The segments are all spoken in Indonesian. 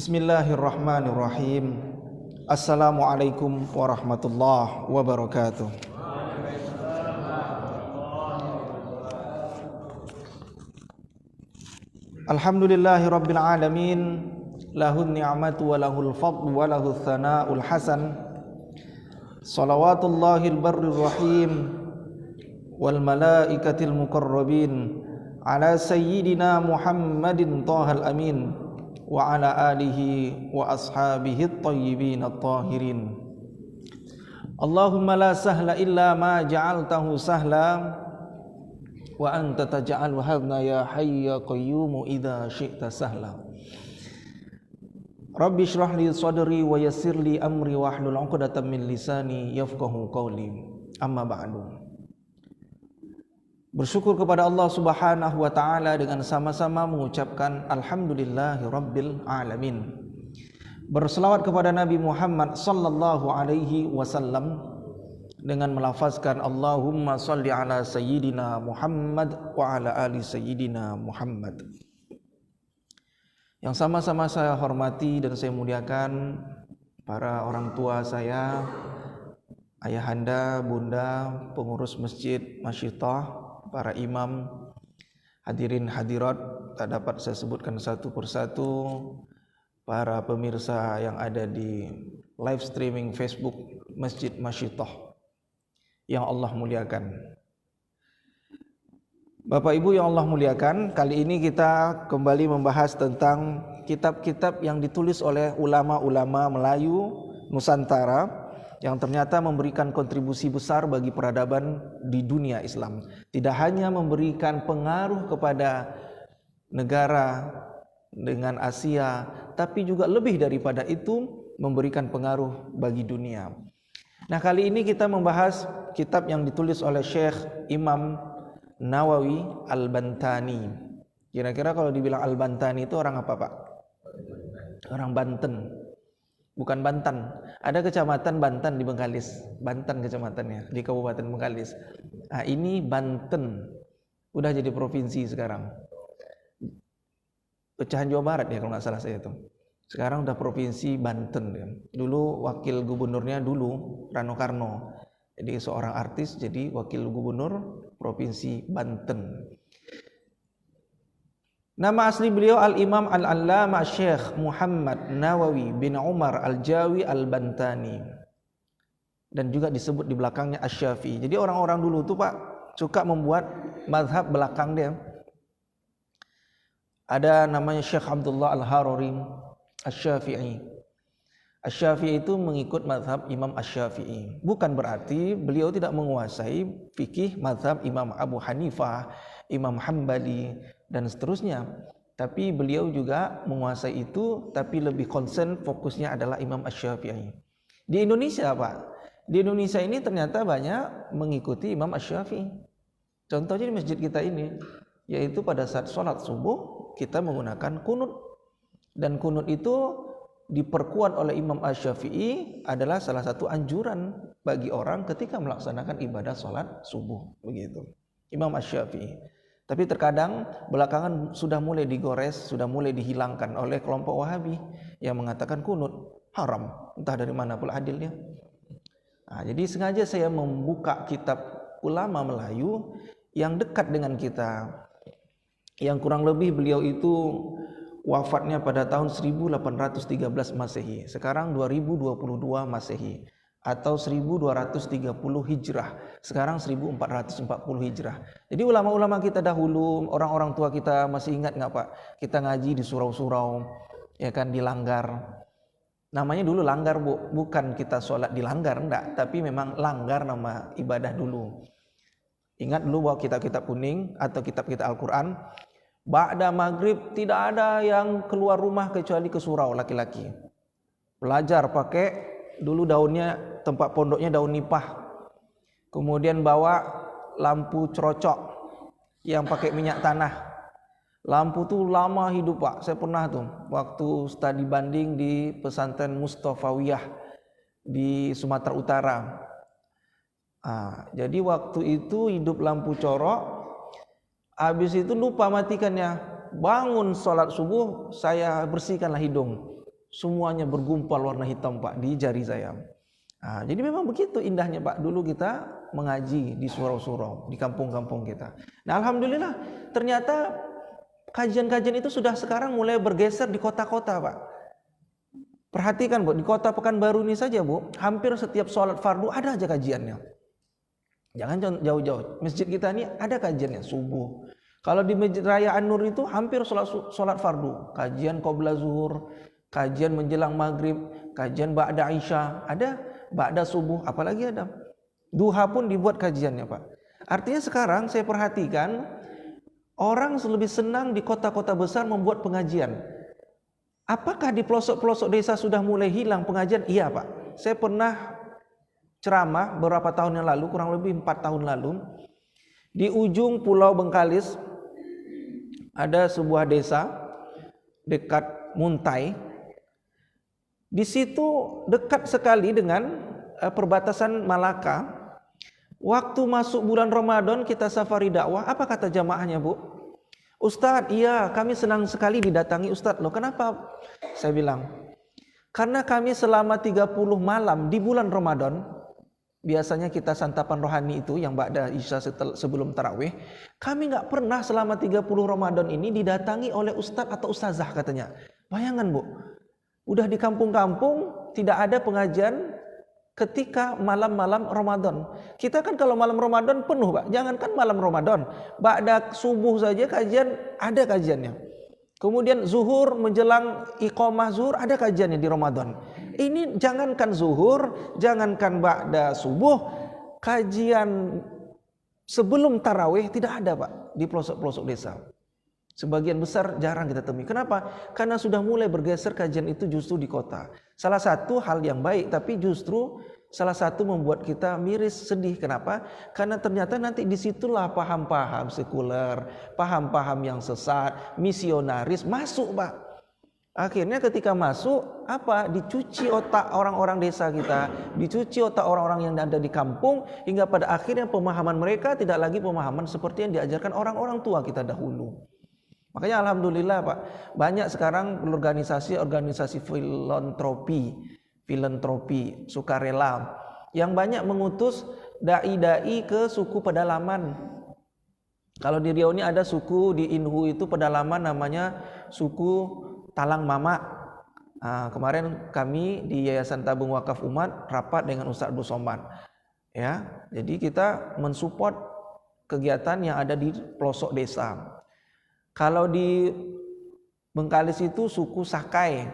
Bismillahirrahmanirrahim. Assalamualaikum warahmatullahi wabarakatuh. Alhamdulillahi rabbil alamin. Lahun ni'matu wa lahul fadlu wa lahul thana'ul hasan. Salawatullahil barrir rahim wal malaikatil muqarrabin ala sayyidina Muhammadin thahal amin wa ala alihi wa ashabihi at-tayyibin at-tahirin. Allahumma la sahla illa ma ja'altahu sahla wa anta taj'al wahabna ya hayy ya qayyum idza syi'ta sahla. Rabbi shrah li sadri wa yassir li amri wahlul 'uqdatam min lisani yafqahu qawli. Amma ba'du. Bersyukur kepada Allah Subhanahu wa taala dengan sama-sama mengucapkan alhamdulillahi rabbil alamin. Berselawat kepada Nabi Muhammad sallallahu alaihi wasallam dengan melafazkan Allahumma shalli ala sayyidina Muhammad wa ala ali sayyidina Muhammad. Yang sama-sama saya hormati dan saya muliakan para orang tua saya, ayahanda, bunda, pengurus masjid Masyidah, para imam, hadirin hadirat, tak dapat saya sebutkan satu persatu, para pemirsa yang ada di live streaming Facebook Masjid Masyidah yang Allah muliakan. Bapak Ibu yang Allah muliakan, kali ini kita kembali membahas tentang kitab-kitab yang ditulis oleh ulama-ulama Melayu Nusantara yang ternyata memberikan kontribusi besar bagi peradaban di dunia Islam. Tidak hanya memberikan pengaruh kepada negara dengan Asia, tapi juga lebih daripada itu memberikan pengaruh bagi dunia. Nah, kali ini kita membahas kitab yang ditulis oleh Syekh Imam Nawawi Al-Bantani. Kira-kira kalau dibilang Al-Bantani itu orang apa, Pak? Orang Banten. Bukan Bantan. Ada kecamatan Bantan di Bengkalis. Bantan kecamatannya di Kabupaten Bengkalis. Nah, ini Banten. Udah jadi provinsi sekarang. Pecahan Jawa Barat ya kalau nggak salah saya itu. Sekarang udah provinsi Banten ya. Dulu wakil gubernurnya Rano Karno. Jadi seorang artis jadi wakil gubernur provinsi Banten. Nama asli beliau Al-Imam Al-Allamah Syekh Muhammad Nawawi bin Umar Al-Jawi Al-Bantani. Dan juga disebut di belakangnya Asy-Syafi'i. Jadi orang-orang dulu tuh Pak suka membuat mazhab belakang dia. Ada namanya Syekh Abdullah Al-Harari Asy-Syafi'i. Asy-Syafi'i itu mengikut mazhab Imam Asy-Syafi'i. Bukan berarti beliau tidak menguasai fikih mazhab Imam Abu Hanifah, Imam Hambali dan seterusnya. Tapi beliau juga menguasai itu, tapi lebih concern fokusnya adalah Imam Asy-Syafi'i. Di Indonesia Pak, di Indonesia ini ternyata banyak mengikuti Imam Asy-Syafi'i. Contohnya di masjid kita ini, yaitu pada saat sholat subuh kita menggunakan kunut. Dan kunut itu diperkuat oleh Imam Asy-Syafi'i adalah salah satu anjuran bagi orang ketika melaksanakan ibadah sholat subuh. Begitu Imam Asy-Syafi'i. Tapi terkadang belakangan sudah mulai digores, sudah mulai dihilangkan oleh kelompok Wahabi yang mengatakan kunut haram, entah dari mana pula hadilnya. Nah, jadi sengaja saya membuka kitab ulama Melayu yang dekat dengan kita, yang kurang lebih beliau itu wafatnya pada tahun 1813 Masehi. Sekarang 2022 Masehi atau 1230 Hijrah. Sekarang 1440 Hijrah. Jadi ulama-ulama kita dahulu, orang-orang tua kita masih ingat nggak Pak? Kita ngaji di surau-surau, ya kan, di langgar. Namanya dulu langgar Bu, bukan kita sholat di langgar, enggak, tapi memang langgar nama ibadah dulu. Ingat dulu bahwa kitab-kitab kuning atau kitab-kitab Al-Quran, ba'da maghrib tidak ada yang keluar rumah kecuali ke surau laki-laki. Belajar pakai dulu daunnya, tempat pondoknya daun nipah. Kemudian bawa lampu cerocok yang pakai minyak tanah. Lampu tuh lama hidup Pak. Saya pernah tuh waktu studi banding di pesantren Mustafawiyah di Sumatera Utara. Jadi waktu itu hidup lampu corok. Habis itu lupa matikannya. Bangun sholat subuh, saya bersihkanlah hidung. semuanya bergumpal warna hitam Pak di jari saya. Nah, jadi memang begitu indahnya Pak dulu kita mengaji di surau-surau di kampung-kampung kita. Nah alhamdulillah ternyata kajian-kajian itu sudah sekarang mulai bergeser di kota-kota Pak. Perhatikan Bu, di kota Pekanbaru ini saja Bu, hampir setiap sholat fardu ada aja kajiannya. Jangan jauh-jauh, masjid kita ini ada kajiannya subuh. Kalau di Masjid Raya An-Nur itu hampir sholat fardu, kajian qabla zuhur, kajian menjelang maghrib, kajian ba'da isya, ada ba'da subuh, apalagi ada. Duha pun dibuat kajiannya Pak. Artinya sekarang saya perhatikan orang lebih senang di kota-kota besar membuat pengajian. Apakah di pelosok-pelosok desa sudah mulai hilang pengajian? Iya Pak. Saya pernah ceramah beberapa tahun yang lalu, kurang lebih 4 tahun lalu. Di ujung Pulau Bengkalis ada sebuah desa dekat Muntai. Di situ dekat sekali dengan perbatasan Malaka. Waktu masuk bulan Ramadan kita safari dakwah, apa kata jamaahnya Bu? Ustadz, iya kami senang sekali didatangi Ustadz. Loh kenapa? Saya bilang, karena kami selama 30 malam di bulan Ramadan, biasanya kita santapan rohani itu yang ba'da isya sebelum tarawih, kami nggak pernah selama 30 Ramadan ini didatangi oleh Ustadz atau Ustazah katanya. Bayangkan Bu, udah di kampung-kampung tidak ada pengajian ketika malam-malam Ramadan. Kita kan kalau malam Ramadan penuh Pak, jangankan malam Ramadan, ba'da subuh saja kajian, ada kajiannya. Kemudian zuhur menjelang iqamah zuhur ada kajiannya di Ramadan. Ini jangankan zuhur, jangankan ba'da subuh, kajian sebelum tarawih tidak ada Pak di pelosok-pelosok desa. Sebagian besar jarang kita temui. Kenapa? Karena sudah mulai bergeser kajian itu justru di kota. Salah satu hal yang baik, tapi justru salah satu membuat kita miris, sedih. Kenapa? Karena ternyata nanti disitulah paham-paham sekuler, paham-paham yang sesat, misionaris masuk Pak. Akhirnya ketika masuk, apa? Dicuci otak orang-orang desa kita, dicuci otak orang-orang yang ada di kampung, hingga pada akhirnya pemahaman mereka tidak lagi pemahaman seperti yang diajarkan orang-orang tua kita dahulu. Makanya alhamdulillah Pak, banyak sekarang organisasi filantropi, sukarela yang banyak mengutus dai-dai ke suku pedalaman. Kalau di Riau ini ada suku di Inhu itu pedalaman namanya suku Talang Mama. Nah, kemarin kami di Yayasan Tabung Wakaf Umat rapat dengan Ustadz Abdul Somad. Ya, jadi kita mensupport kegiatan yang ada di pelosok desa. Kalau di Bengkalis itu suku Sakai,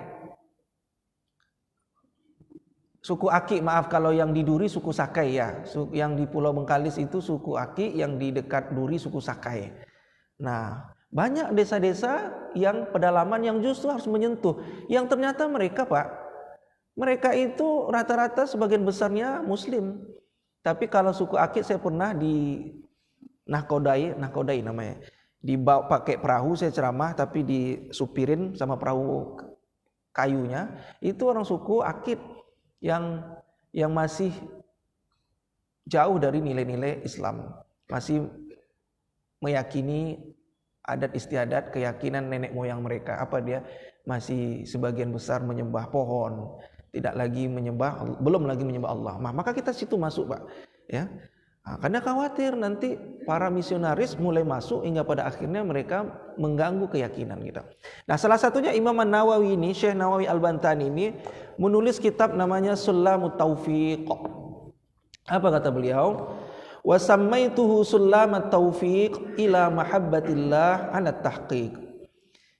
suku Aki, maaf, kalau yang di Duri suku Sakai ya, yang di Pulau Bengkalis itu suku Aki, yang di dekat Duri suku Sakai. Nah, banyak desa-desa yang pedalaman yang justru harus menyentuh, yang ternyata mereka Pak, mereka itu rata-rata sebagian besarnya Muslim. Tapi kalau suku Aki saya pernah di Nahkodai namanya. Dibawa pakai perahu saya ceramah tapi disupirin sama perahu kayunya, itu orang suku Akit yang masih jauh dari nilai-nilai Islam, masih meyakini adat istiadat keyakinan nenek moyang mereka. Apa dia masih sebagian besar menyembah pohon, belum lagi menyembah Allah. Maka kita situ masuk Pak, ya. Nah, karena khawatir nanti para misionaris mulai masuk hingga pada akhirnya mereka mengganggu keyakinan kita. Nah, salah satunya Imam An-Nawawi ini, Syekh Nawawi Al-Bantani ini menulis kitab namanya Sulamut Taufiq. Apa kata beliau? Wa sammaituhu Sulamut Taufiq ila mahabbatillah 'ala tahqiq.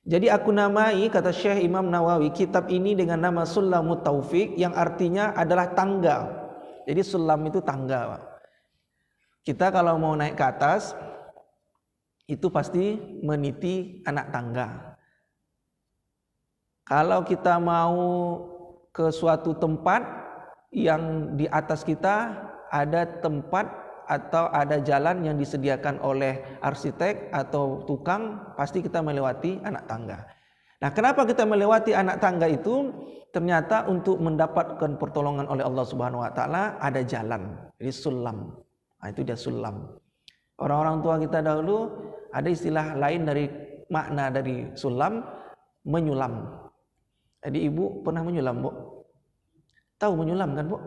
Jadi aku namai, kata Syekh Imam Nawawi, kitab ini dengan nama Sulamut Taufiq yang artinya adalah tangga. Jadi sulam itu tangga, Pak. Kita kalau mau naik ke atas itu pasti meniti anak tangga. Kalau kita mau ke suatu tempat yang di atas kita ada tempat atau ada jalan yang disediakan oleh arsitek atau tukang, pasti kita melewati anak tangga. Nah, kenapa kita melewati anak tangga itu? Ternyata untuk mendapatkan pertolongan oleh Allah Subhanahu wa taala ada jalan. Jadi sulam. Nah, itu dia sulam. Orang-orang tua kita dahulu ada istilah lain dari makna dari sulam, menyulam. Jadi ibu pernah menyulam, Bu? Tahu menyulam kan, Bu?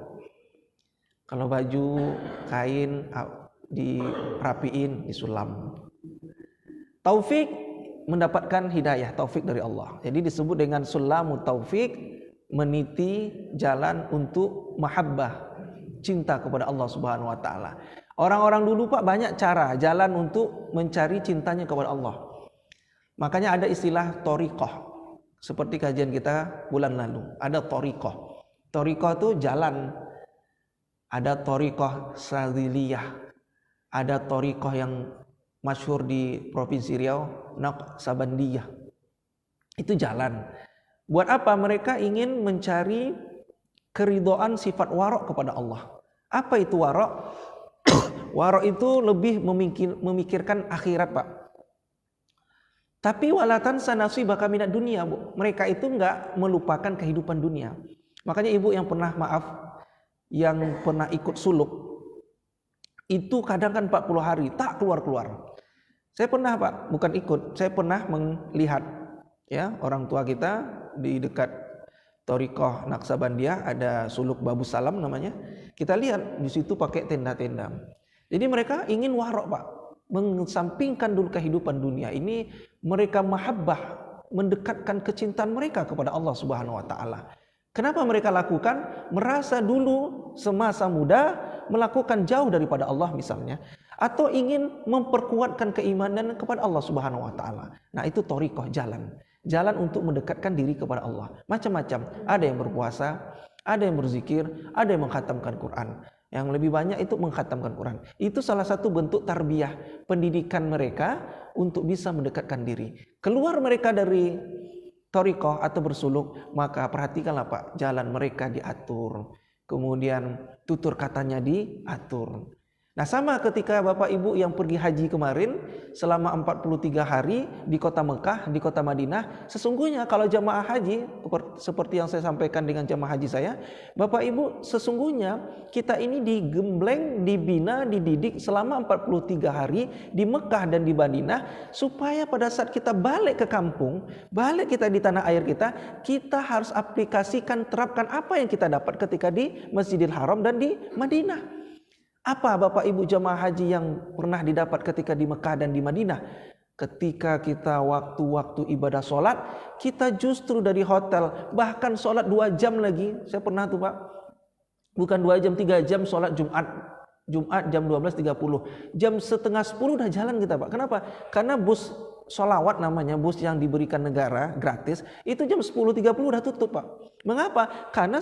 Kalau baju, kain dirapiin, disulam. Taufik mendapatkan hidayah, taufik dari Allah. Jadi disebut dengan sulamu taufik, meniti jalan untuk mahabbah, cinta kepada Allah Subhanahu wa taala. Orang-orang dulu Pak banyak cara, jalan untuk mencari cintanya kepada Allah. Makanya ada istilah thariqah. Seperti kajian kita bulan lalu, ada thariqah. Thariqah itu jalan. Ada thariqah Sadziliyah. Ada thariqah yang masyhur di Provinsi Riau, Naqsabandiyah. Itu jalan. Buat apa? Mereka ingin mencari keridhaan sifat warok kepada Allah. Apa itu warok? Warok itu lebih memikirkan akhirat, Pak. Tapi walatan sanasi baka minat dunia, Bu. Mereka itu enggak melupakan kehidupan dunia. Makanya ibu yang pernah yang pernah ikut suluk, itu kadang kan 40 hari tak keluar-keluar. Saya pernah Pak, bukan ikut, saya pernah melihat ya orang tua kita di dekat Thariqah Naqsabandiyah ada suluk Babu Salam namanya. Kita lihat di situ pakai tenda-tenda. Jadi mereka ingin warok Pak, mengesampingkan dulu kehidupan dunia ini, mereka mahabbah, mendekatkan kecintaan mereka kepada Allah Subhanahu wa taala. Kenapa mereka lakukan? Merasa dulu semasa muda melakukan jauh daripada Allah misalnya, atau ingin memperkuatkan keimanan kepada Allah Subhanahu wa taala. Nah, itu thariqah, jalan untuk mendekatkan diri kepada Allah. Macam-macam, ada yang berpuasa, ada yang berzikir, ada yang mengkhatamkan Quran. Yang lebih banyak itu mengkhatamkan Quran. Itu salah satu bentuk tarbiyah, pendidikan mereka untuk bisa mendekatkan diri. Keluar mereka dari thariqah atau bersuluk, maka perhatikanlah Pak, jalan mereka diatur. Kemudian tutur katanya diatur. Nah, sama ketika Bapak Ibu yang pergi haji kemarin selama 43 hari di kota Mekah, di kota Madinah, sesungguhnya kalau jamaah haji seperti yang saya sampaikan dengan jamaah haji saya, Bapak Ibu, sesungguhnya kita ini digembleng, dibina, dididik selama 43 hari di Mekah dan di Madinah supaya pada saat kita balik ke kampung, balik kita di tanah air kita harus aplikasikan, terapkan apa yang kita dapat ketika di Masjidil Haram dan di Madinah. Apa Bapak Ibu jamaah haji yang pernah didapat ketika di Mekah dan di Madinah? Ketika kita waktu-waktu ibadah sholat, kita justru dari hotel, bahkan sholat 2 jam lagi. Saya pernah tuh Pak, bukan 2 jam, 3 jam sholat Jumat jam 12.30. Jam setengah 10 udah jalan kita Pak. Kenapa? Karena bus sholawat namanya, bus yang diberikan negara gratis, itu jam 10.30 udah tutup Pak. Mengapa? Karena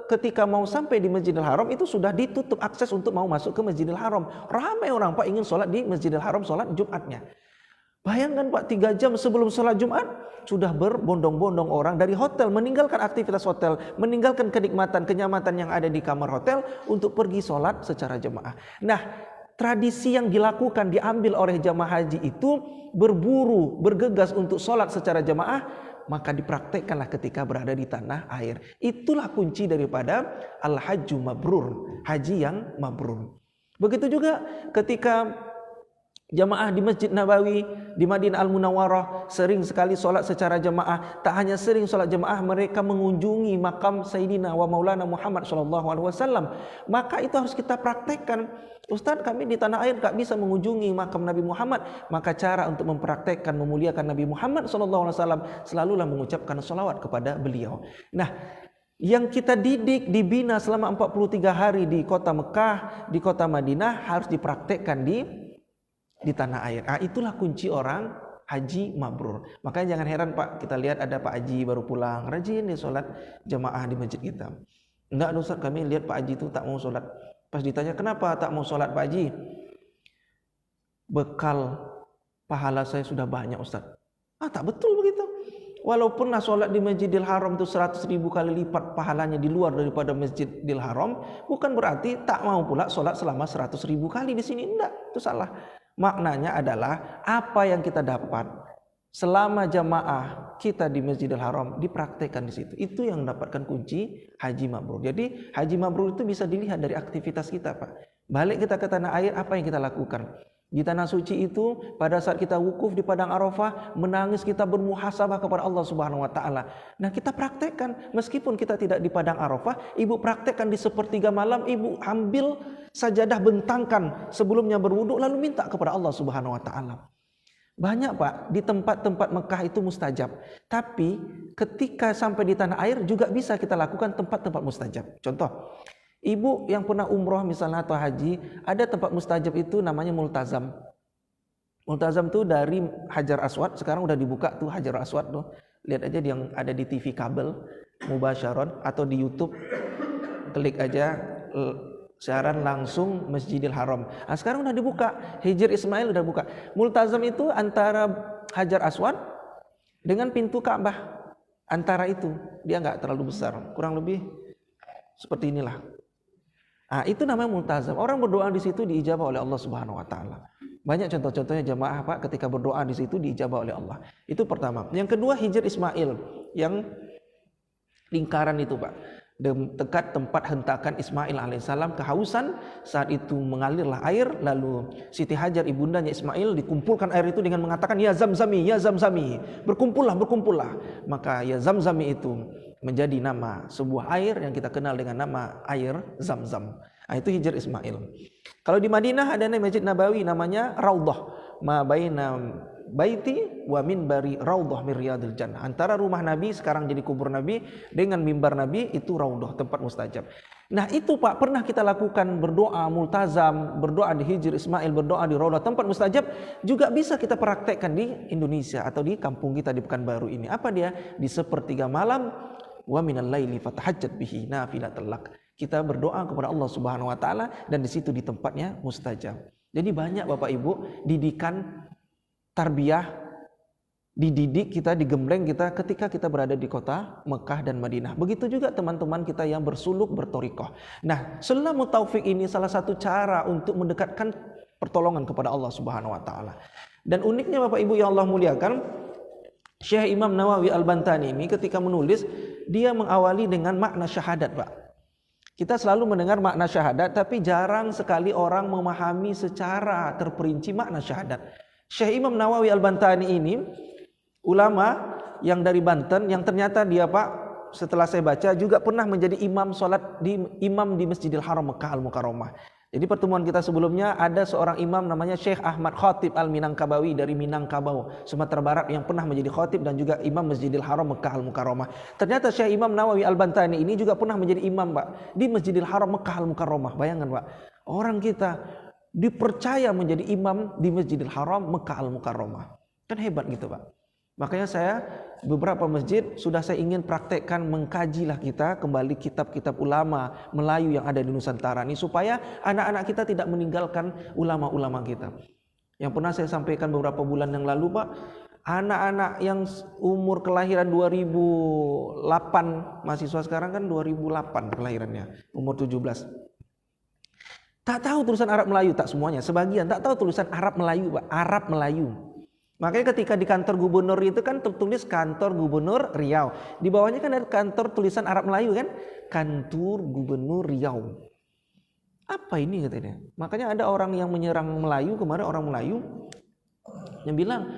ketika mau sampai di Masjidil Haram itu sudah ditutup akses untuk mau masuk ke Masjidil Haram. Ramai orang Pak ingin sholat di Masjidil Haram, sholat Jumatnya. Bayangkan Pak, 3 jam sebelum sholat Jumat sudah berbondong-bondong orang dari hotel, meninggalkan aktivitas hotel, meninggalkan kenikmatan, kenyamanan yang ada di kamar hotel untuk pergi sholat secara jemaah. Nah, tradisi yang dilakukan, diambil oleh jamaah haji itu berburu, bergegas untuk sholat secara jemaah, maka dipraktekkanlah ketika berada di tanah air. Itulah kunci daripada al-hajju mabrur, haji yang mabrur. Begitu juga ketika jamaah di Masjid Nabawi di Madinah Al-Munawwarah sering sekali sholat secara jamaah. Tak hanya sering sholat jamaah, mereka mengunjungi makam Sayyidina wa Maulana Muhammad SAW. Maka itu harus kita praktekkan. Ustaz, kami di tanah air tak bisa mengunjungi makam Nabi Muhammad. Maka cara untuk mempraktekkan, memuliakan Nabi Muhammad SAW, selalulah mengucapkan sholawat kepada beliau. Nah, yang kita didik, dibina selama 43 hari di kota Mekah, di kota Madinah harus dipraktekkan di tanah air. Itulah kunci orang haji mabrur. Makanya jangan heran Pak, kita lihat ada Pak Haji baru pulang, rajin dia sholat jamaah di masjid kita. Enggak Ustaz, kami lihat Pak Haji itu tak mau sholat. Pas ditanya kenapa tak mau sholat Pak Haji, bekal pahala saya sudah banyak Ustaz. Tak betul begitu. Walaupun sholat di Masjidil Haram itu 100.000 kali lipat pahalanya di luar daripada Masjidil Haram, bukan berarti tak mau pula sholat selama 100.000 kali di sini. Enggak, itu salah. Maknanya adalah apa yang kita dapat selama jamaah kita di Masjidil Haram dipraktekkan di situ. Itu yang mendapatkan kunci haji mabrur. Jadi haji mabrur itu bisa dilihat dari aktivitas kita Pak. Balik kita ke tanah air, apa yang kita lakukan? Di tanah suci itu pada saat kita wukuf di padang Arafah, menangis kita bermuhasabah kepada Allah Subhanahu wa taala. Nah, kita praktekkan meskipun kita tidak di padang Arafah, ibu praktekkan di sepertiga malam, ibu ambil sajadah, bentangkan sebelumnya berwudu lalu minta kepada Allah Subhanahu wa taala. Banyak Pak, di tempat-tempat Mekah itu mustajab. Tapi ketika sampai di tanah air juga bisa kita lakukan tempat-tempat mustajab. Contoh, ibu yang pernah umroh misalnya atau haji, ada tempat mustajab itu namanya multazam. Multazam tuh dari Hajar Aswad, sekarang udah dibuka tuh Hajar Aswad tuh. Lihat aja yang ada di TV kabel, mubasyaron atau di YouTube. Klik aja siaran langsung Masjidil Haram. Nah, sekarang udah dibuka, Hijr Ismail udah buka. Multazam itu antara Hajar Aswad dengan pintu Ka'bah. Antara itu, dia nggak terlalu besar, kurang lebih seperti inilah. Nah, itu namanya multazam. Orang berdoa di situ diijabah oleh Allah Subhanahu wa taala. Banyak contoh-contohnya jamaah Pak ketika berdoa di situ diijabah oleh Allah. Itu pertama. Yang kedua Hijr Ismail yang lingkaran itu Pak. Dekat tempat hentakan Ismail alaihissalam kehausan, saat itu mengalirlah air, lalu Siti Hajar ibundanya Ismail dikumpulkan air itu dengan mengatakan ya Zamzami, ya Zamzami, berkumpullah, berkumpullah. Maka ya Zamzami itu menjadi nama sebuah air yang kita kenal dengan nama air Zamzam. Nah, itu Hijr Ismail. Kalau di Madinah ada Masjid Nabawi namanya Raudhah, ma baina baiti wa minbari raudhah min riyadil jannah. Antara rumah Nabi sekarang jadi kubur Nabi dengan mimbar Nabi itu raudhah, tempat mustajab. Nah, itu Pak pernah kita lakukan berdoa multazam, berdoa di Hijr Ismail, berdoa di raudhah, tempat mustajab juga bisa kita praktekkan di Indonesia atau di kampung kita di Pekanbaru ini. Apa dia? Di sepertiga malam wa minal laili fatahajjat bihi nafilatan lak. Kita berdoa kepada Allah Subhanahu wa taala dan di situ di tempatnya mustajab. Jadi banyak Bapak Ibu didikan tarbiyah, dididik kita, digembleng kita ketika kita berada di kota Mekah dan Madinah. Begitu juga teman-teman kita yang bersuluk bertorikoh. Nah, selamu taufik ini salah satu cara untuk mendekatkan pertolongan kepada Allah Subhanahu wa taala. Dan uniknya Bapak Ibu yang Allah muliakan, Syekh Imam Nawawi Al-Bantani ini ketika menulis, dia mengawali dengan makna syahadat, Pak. Kita selalu mendengar makna syahadat, tapi jarang sekali orang memahami secara terperinci makna syahadat. Syekh Imam Nawawi Al-Bantani ini ulama yang dari Banten yang ternyata dia Pak setelah saya baca juga pernah menjadi imam di Masjidil Haram Mekah Al-Mukarramah. Jadi pertemuan kita sebelumnya ada seorang imam namanya Syekh Ahmad Khatib Al-Minangkabawi dari Minangkabau, Sumatera Barat yang pernah menjadi khatib dan juga imam Masjidil Haram Mekah Al-Mukarramah. Ternyata Syekh Imam Nawawi Al-Bantani ini juga pernah menjadi imam Pak di Masjidil Haram Mekah Al-Mukarramah. Bayangkan Pak, orang kita dipercaya menjadi imam di Masjidil Haram Mekah Al-Mukarramah. Kan hebat gitu Pak. Makanya saya beberapa masjid sudah saya ingin praktekkan, mengkajilah kita kembali kitab-kitab ulama Melayu yang ada di Nusantara ini supaya anak-anak kita tidak meninggalkan ulama-ulama kita. Yang pernah saya sampaikan beberapa bulan yang lalu Pak, anak-anak yang umur kelahiran 2008, mahasiswa sekarang kan 2008 kelahirannya, umur 17. Tak tahu tulisan Arab Melayu, tak semuanya, sebagian tak tahu tulisan Arab Melayu, Pak, Arab Melayu. Makanya ketika di kantor gubernur itu kan tertulis kantor gubernur Riau. Di bawahnya kan ada kantor tulisan Arab Melayu kan, kantor gubernur Riau. Apa ini katanya? Makanya ada orang yang menyerang Melayu kemarin, orang Melayu yang bilang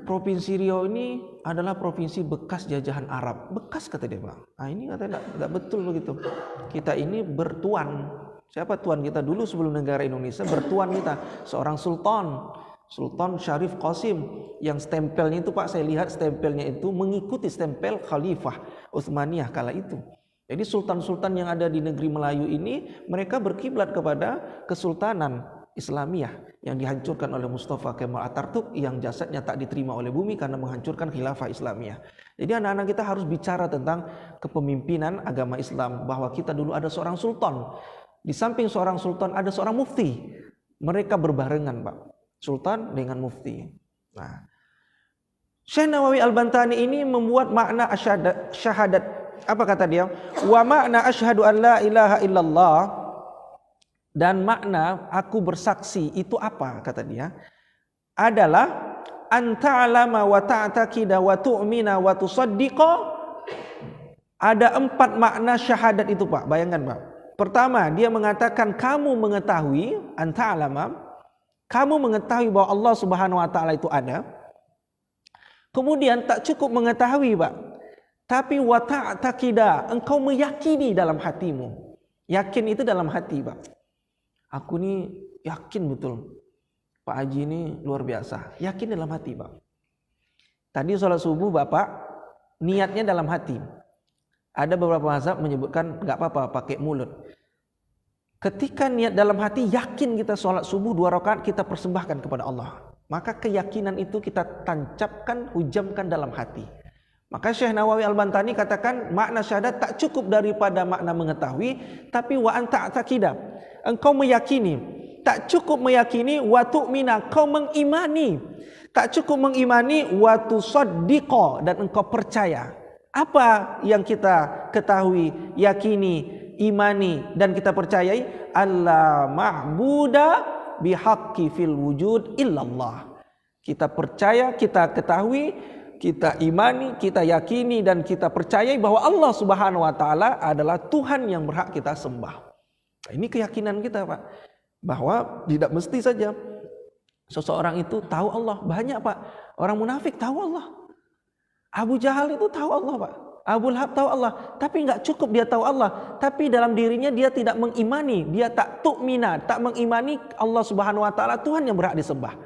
Provinsi Riau ini adalah provinsi bekas jajahan Arab. Bekas kata dia Pak. Nah ini katanya tidak betul begitu. Kita ini bertuan. Siapa tuan kita dulu sebelum negara Indonesia? Bertuan kita. Seorang sultan. Sultan Syarif Qasim. Yang stempelnya itu Pak, saya lihat stempelnya itu mengikuti stempel Khalifah Utsmaniyah kala itu. Jadi sultan-sultan yang ada di negeri Melayu ini, mereka berkiblat kepada kesultanan Islamiyah yang dihancurkan oleh Mustafa Kemal Atatürk yang jasadnya tak diterima oleh bumi karena menghancurkan khilafah Islamiyah. Jadi anak-anak kita harus bicara tentang kepemimpinan agama Islam, bahwa kita dulu ada seorang sultan. Di samping seorang sultan ada seorang mufti. Mereka berbarengan Pak, sultan dengan mufti. Nah, Syekh Nawawi Al-Bantani ini membuat makna syahadat. Apa kata dia? Wa makna asyhadu an la ilaha illallah. Dan makna aku bersaksi itu apa kata dia? Adalah anta'alama wa ta'taqida wa tu'mina wa tusaddiqa. Ada 4 makna syahadat itu Pak. Bayangkan Pak. Pertama, dia mengatakan kamu mengetahui, anta'alama, Kamu mengetahui bahwa Allah Subhanahu wa taala itu ada. Kemudian tak cukup mengetahui, Pak. Tapi wa ta'taqida, engkau meyakini dalam hatimu. Yakin itu dalam hati, Pak. Aku ni yakin betul Pak Haji ini luar biasa. Yakin dalam hati, Pak. Tadi sholat subuh Bapak niatnya dalam hati. Ada beberapa mazhab menyebutkan nggak apa-apa pakai mulut. Ketika niat dalam hati, yakin kita sholat subuh 2 rakaat kita persembahkan kepada Allah. Maka keyakinan itu kita tancapkan, hujamkan dalam hati. Maka Syekh Nawawi Al-Bantani katakan makna syahadat tak cukup daripada makna mengetahui, tapi wa anta ta'taqida. Engkau meyakini. Tak cukup meyakini, wa tu'mina, kau mengimani. Tak cukup mengimani, wa tusaddiqa, dan engkau percaya. Apa yang kita ketahui, yakini, imani, dan kita percayai? Allah ma'buda bihaqqi fil wujud illallah. Kita percaya, kita ketahui, kita imani, kita yakini, dan kita percayai bahwa Allah Subhanahu wa taala adalah Tuhan yang berhak kita sembah. Ini keyakinan kita, Pak. Bahwa tidak mesti saja seseorang itu tahu Allah. Banyak, Pak, orang munafik tahu Allah. Abu Jahal itu tahu Allah, Pak. Abu Lahab tahu Allah, tapi nggak cukup dia tahu Allah, tapi dalam dirinya dia tidak mengimani, dia tak tu'mina, tak mengimani Allah Subhanahu wa taala Tuhan yang berhak disembah.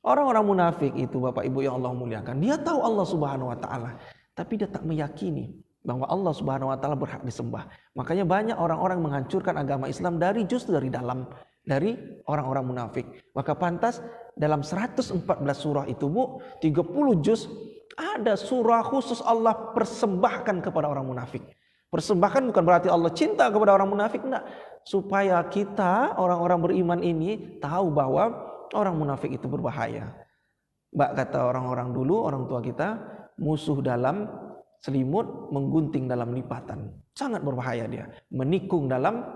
Orang-orang munafik itu, Bapak Ibu yang Allah muliakan, dia tahu Allah Subhanahu wa taala, tapi dia tak meyakini bahwa Allah Subhanahu wa taala berhak disembah. Makanya banyak orang-orang menghancurkan agama Islam justru dari dalam, dari orang-orang munafik. Maka pantas dalam 114 surah itu, Bu, 30 juz ada surah khusus Allah persembahkan kepada orang munafik. Persembahkan bukan berarti Allah cinta kepada orang munafik, enggak. Supaya kita orang-orang beriman ini tahu bahwa orang munafik itu berbahaya. Mbak, kata orang-orang dulu, orang tua kita, musuh dalam selimut, menggunting dalam lipatan. Sangat berbahaya dia. Menikung dalam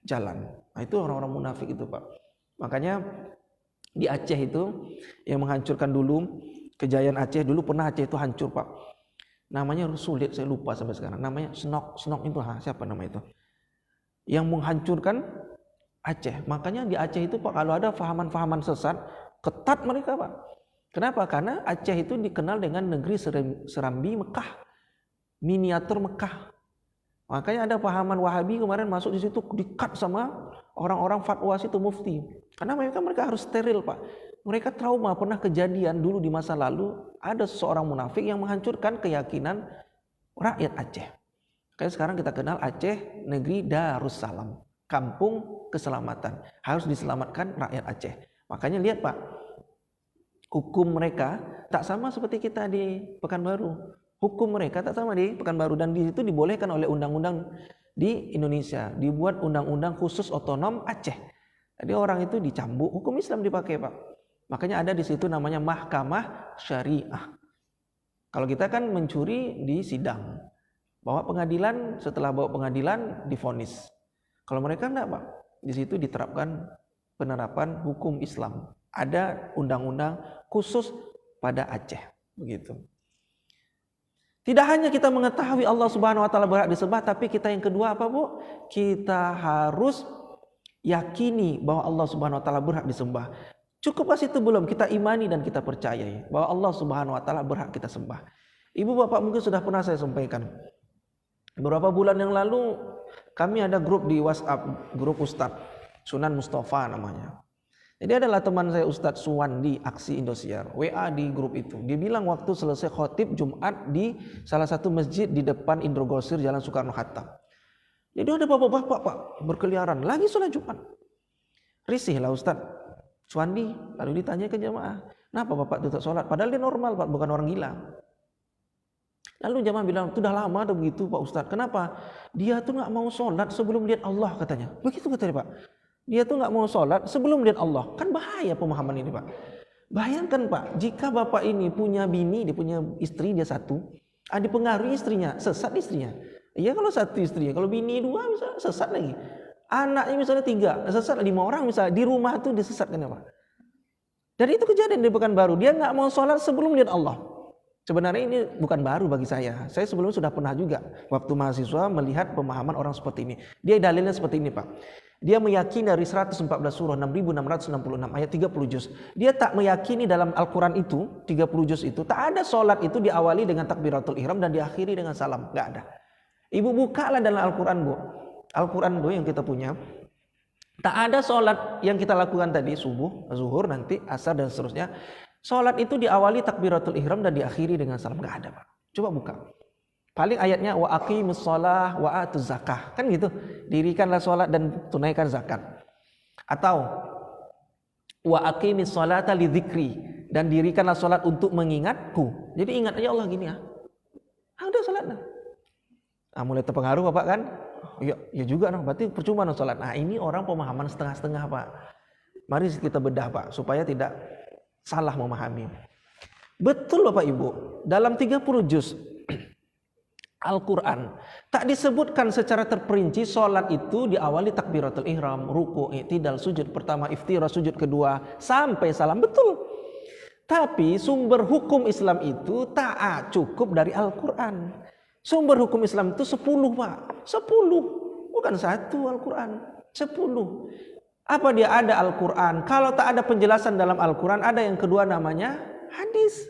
jalan. Nah, itu orang-orang munafik itu, Pak. Makanya di Aceh itu yang menghancurkan dulu, kejayaan Aceh dulu, pernah Aceh itu hancur, Pak. Namanya sulit, saya lupa sampai sekarang. Namanya Snok itu, siapa nama itu? Yang menghancurkan Aceh. Makanya di Aceh itu, Pak, kalau ada fahaman-fahaman sesat, ketat mereka, Pak. Kenapa? Karena Aceh itu dikenal dengan negeri Serambi Mekah, miniatur Mekah. Makanya ada pahaman Wahabi kemarin masuk di situ, dikat sama orang-orang fatwa situ mufti. Karena mereka harus steril, Pak. Mereka trauma, pernah kejadian dulu di masa lalu ada seseorang munafik yang menghancurkan keyakinan rakyat Aceh. Kayak sekarang kita kenal Aceh negeri Darussalam, kampung keselamatan. Harus diselamatkan rakyat Aceh. Makanya lihat, Pak, hukum mereka tak sama seperti kita di Pekanbaru. Hukum mereka tak sama di Pekanbaru, dan di situ dibolehkan oleh undang-undang di Indonesia. Dibuat undang-undang khusus otonom Aceh. Jadi orang itu dicambuk, hukum Islam dipakai, Pak. Makanya ada di situ namanya mahkamah syariah. Kalau kita kan mencuri di sidang, bawa pengadilan, setelah bawa pengadilan divonis. Kalau mereka enggak, Pak. Di situ diterapkan penerapan hukum Islam. Ada undang-undang khusus pada Aceh, begitu. Tidak hanya kita mengetahui Allah Subhanahu wa taala berhak disembah, tapi kita yang kedua apa, Bu? Kita harus yakini bahwa Allah Subhanahu wa taala berhak disembah. Cukup pas itu belum? Kita imani dan kita percayai bahwa Allah Subhanahu wa taala berhak kita sembah. Ibu bapak mungkin sudah pernah saya sampaikan. Beberapa bulan yang lalu kami ada grup di WhatsApp, grup Ustadz Sunan Mustafa namanya. Jadi adalah teman saya Ustadz Suwandi Aksi Indosiar, WA di grup itu. Dia bilang waktu selesai khotib Jumat di salah satu masjid di depan Indrogosir Jalan Soekarno-Hatta. Jadi ada bapak-bapak, Pak, berkeliaran lagi sholat Jumat. Risih lah Ustadz Suwandi, lalu ditanya ke jamaah, kenapa bapak tetap sholat? Padahal dia normal, Pak, bukan orang gila. Lalu jamaah bilang, sudah lama ada begitu, Pak Ustadz. Kenapa? Dia tuh nggak mau sholat sebelum lihat Allah, katanya. Begitu katanya, Pak. Dia tuh nggak mau sholat sebelum lihat Allah. Kan bahaya pemahaman ini, Pak. Bayangkan, Pak, jika bapak ini punya bini, dia punya istri, dia satu, dipengaruhi istrinya, sesat istrinya. Iya kalau satu istrinya, kalau bini dua bisa sesat lagi. Anaknya misalnya 3, sesat 5 orang misalnya, di rumah tuh disesatkan, Pak. Dan itu kejadian di Pekanbaru. Dia nggak mau sholat sebelum lihat Allah. Sebenarnya ini bukan baru bagi saya. Saya sebelumnya sudah pernah juga waktu mahasiswa melihat pemahaman orang seperti ini. Dia dalilnya seperti ini, Pak. Dia meyakini dari 114 surah 6.666 ayat 30 juz. Dia tak meyakini dalam Al-Quran itu 30 juz itu tak ada solat itu diawali dengan takbiratul ihram dan diakhiri dengan salam. Gak ada. Ibu bukalah dalam Al-Quran, Bu. Al-Quran, Bu, yang kita punya. Tak ada solat yang kita lakukan tadi subuh, zuhur, nanti asar dan seterusnya. Solat itu diawali takbiratul ihram dan diakhiri dengan salam. Gak ada, Pak. Coba buka. Paling ayatnya wa aqimus shalah wa atuz zakah. Kan gitu. Dirikanlah salat dan tunaikan zakat. Atau wa aqimis shalata lidzikri, dan dirikanlah salat untuk mengingatku. Jadi ingat aja Allah gini ya. Udah salat dah. Mulai terpengaruh Bapak kan? Ya juga nah, berarti percuma nah salat. Nah, ini orang pemahaman setengah-setengah, Pak. Mari kita bedah, Pak, supaya tidak salah memahami. Betul Bapak Ibu, dalam 30 juz Al-Quran tak disebutkan secara terperinci solat itu diawali takbiratul ihram, ruku, i'tidal, sujud pertama, iftirash, sujud kedua sampai salam. Betul. Tapi sumber hukum Islam itu tak cukup dari Al-Quran. Sumber hukum Islam itu 10, Pak. 10. Bukan satu Al-Quran. 10. Apa dia ada Al-Quran? Kalau tak ada penjelasan dalam Al-Quran, ada yang kedua namanya hadis.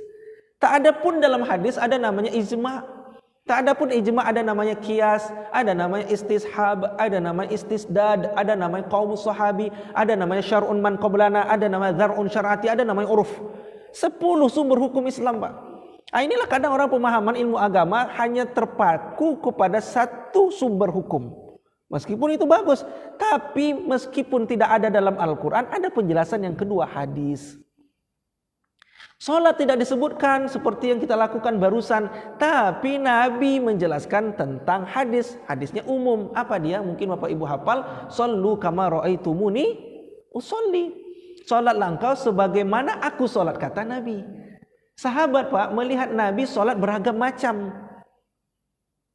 Tak ada pun dalam hadis ada namanya ijma'. Tak ada pun ijma', ada namanya qiyas, ada namanya istishab, ada namanya istisdad, ada namanya qaumus sahabi, ada namanya syar'un man qablana, ada namanya dzar'un syar'ati, ada namanya uruf. 10 sumber hukum Islam, Pak. Nah, inilah kadang orang pemahaman ilmu agama hanya terpaku kepada satu sumber hukum. Meskipun itu bagus, tapi meskipun tidak ada dalam Al-Quran, ada penjelasan yang kedua, hadis. Salat tidak disebutkan seperti yang kita lakukan barusan, tapi Nabi menjelaskan tentang hadis. Hadisnya umum. Apa dia? Mungkin Bapak Ibu hafal, shallu kama ra'aitumuni usolli. Salatlah engkau sebagaimana aku salat, kata Nabi. Sahabat, Pak, melihat Nabi salat beragam macam.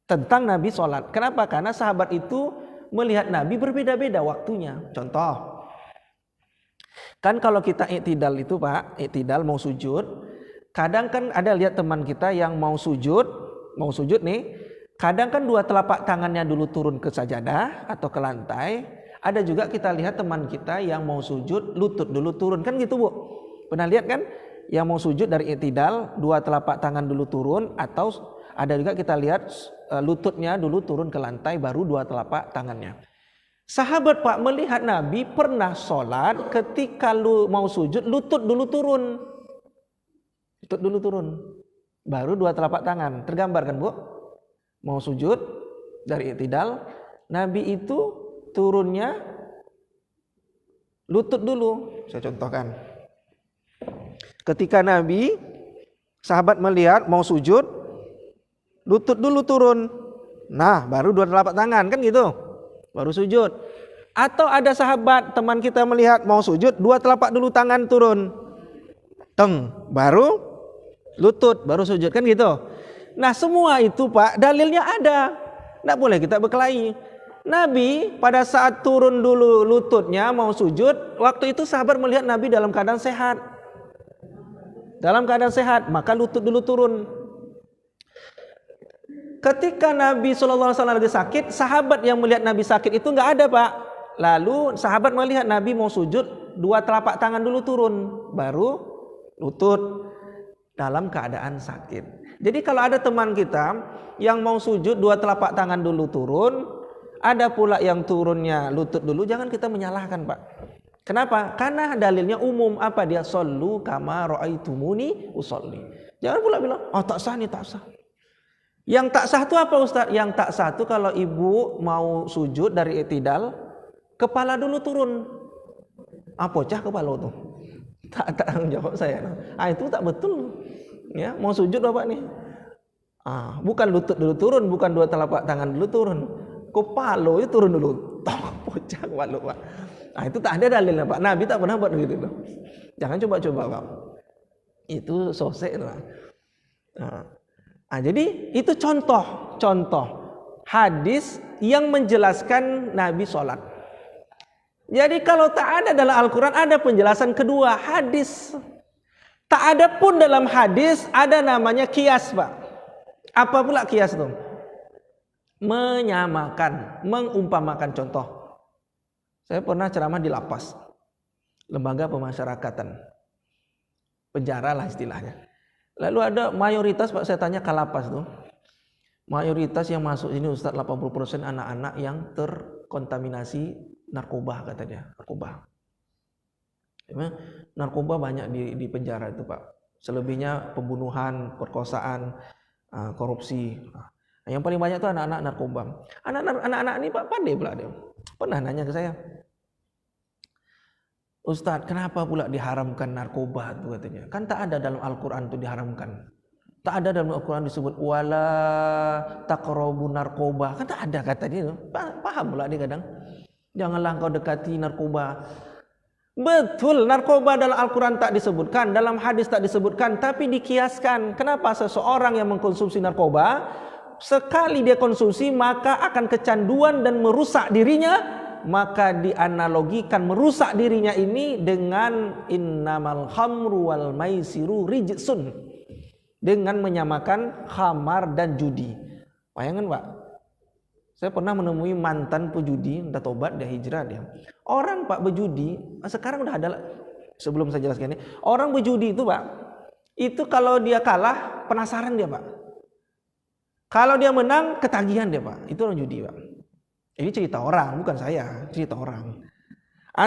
Tentang Nabi salat. Kenapa? Karena sahabat itu melihat Nabi berbeda-beda waktunya. Contoh, kan kalau kita i'tidal itu, Pak, i'tidal mau sujud, kadang kan ada lihat teman kita yang mau sujud nih, kadang kan dua telapak tangannya dulu turun ke sajadah atau ke lantai. Ada juga kita lihat teman kita yang mau sujud lutut dulu turun, kan gitu, Bu. Pernah lihat kan? Yang mau sujud dari i'tidal dua telapak tangan dulu turun, atau ada juga kita lihat lututnya dulu turun ke lantai baru dua telapak tangannya. Sahabat, Pak, melihat Nabi pernah sholat ketika mau sujud lutut dulu turun. Lutut dulu turun. Baru dua telapak tangan. Tergambar kan, Bu? Mau sujud dari i'tidal, Nabi itu turunnya lutut dulu. Saya contohkan. Ketika Nabi, sahabat melihat mau sujud, lutut dulu turun. Nah, baru dua telapak tangan, kan gitu. Baru sujud. Atau ada sahabat teman kita melihat mau sujud, dua telapak dulu tangan turun, baru lutut, baru sujud, kan gitu. Nah, semua itu, Pak, dalilnya ada. Tidak boleh kita berkelahi. Nabi pada saat turun dulu lututnya mau sujud, waktu itu sahabat melihat Nabi dalam keadaan sehat. Dalam keadaan sehat, maka lutut dulu turun. Ketika Nabi SAW lagi sakit, sahabat yang melihat Nabi sakit itu nggak ada, Pak. Lalu sahabat melihat Nabi mau sujud, dua telapak tangan dulu turun, baru lutut, dalam keadaan sakit. Jadi kalau ada teman kita yang mau sujud, dua telapak tangan dulu turun, ada pula yang turunnya lutut dulu, jangan kita menyalahkan, Pak. Kenapa? Karena dalilnya umum. Apa dia? Shallu kama ra'aitumuni usolli. Jangan pula bilang, oh tak sah nih, tak sah. Yang tak sah itu apa, Ustaz? Yang tak sah itu kalau ibu mau sujud dari i'tidal, kepala dulu turun. Pecah kepala tuh. Tak jawab saya. Itu tak betul. Ya, mau sujud Bapak nih. Bukan lutut dulu turun, bukan dua telapak tangan dulu turun. Kepala itu turun dulu. Pecah kepala, Pak. Itu tak ada dalilnya, Pak. Nabi tak pernah buat begitu. Jangan coba-coba, Pak. Itu sosek lah. Jadi itu contoh hadis yang menjelaskan Nabi sholat. Jadi kalau tak ada dalam Al-Quran, ada penjelasan kedua, hadis. Tak ada pun dalam hadis ada namanya kias, Pak. Apa pula kias itu? Menyamakan, mengumpamakan. Contoh, saya pernah ceramah di lapas, lembaga pemasyarakatan, penjara lah istilahnya. Lalu ada mayoritas, Pak, saya tanya kalapas tuh, mayoritas yang masuk ini Ustaz 80% anak-anak yang terkontaminasi narkoba, kata dia. Narkoba banyak di penjara itu, Pak. Selebihnya pembunuhan, perkosaan, korupsi. Yang paling banyak itu anak-anak narkoba. Anak-anak ini, Pak, pandai pula dia. Pernah nanya ke saya, Ustadz, kenapa pula diharamkan narkoba itu, katanya? Kan tak ada dalam Al-Quran itu diharamkan. Tak ada dalam Al-Quran disebut wala taqrabu narkoba. Kan tak ada kata dia. Paham pula dia kadang. Janganlah kau dekati narkoba. Betul, narkoba dalam Al-Quran tak disebutkan, dalam hadis tak disebutkan, tapi dikiaskan. Kenapa seseorang yang mengkonsumsi narkoba, sekali dia konsumsi maka akan kecanduan dan merusak dirinya, maka dianalogikan merusak dirinya ini dengan innamal khamru wal maisiru rijsun, dengan menyamakan khamar dan judi. Bayangkan, Pak, saya pernah menemui mantan pejudi, udah tobat, dia hijrah dia. Orang, Pak, berjudi, sekarang udah ada, sebelum saya jelaskan ini, orang berjudi itu, Pak, itu kalau dia kalah, penasaran dia, Pak. Kalau dia menang, ketagihan dia, Pak. Itu orang judi, Pak. Ini cerita orang, bukan saya, cerita orang.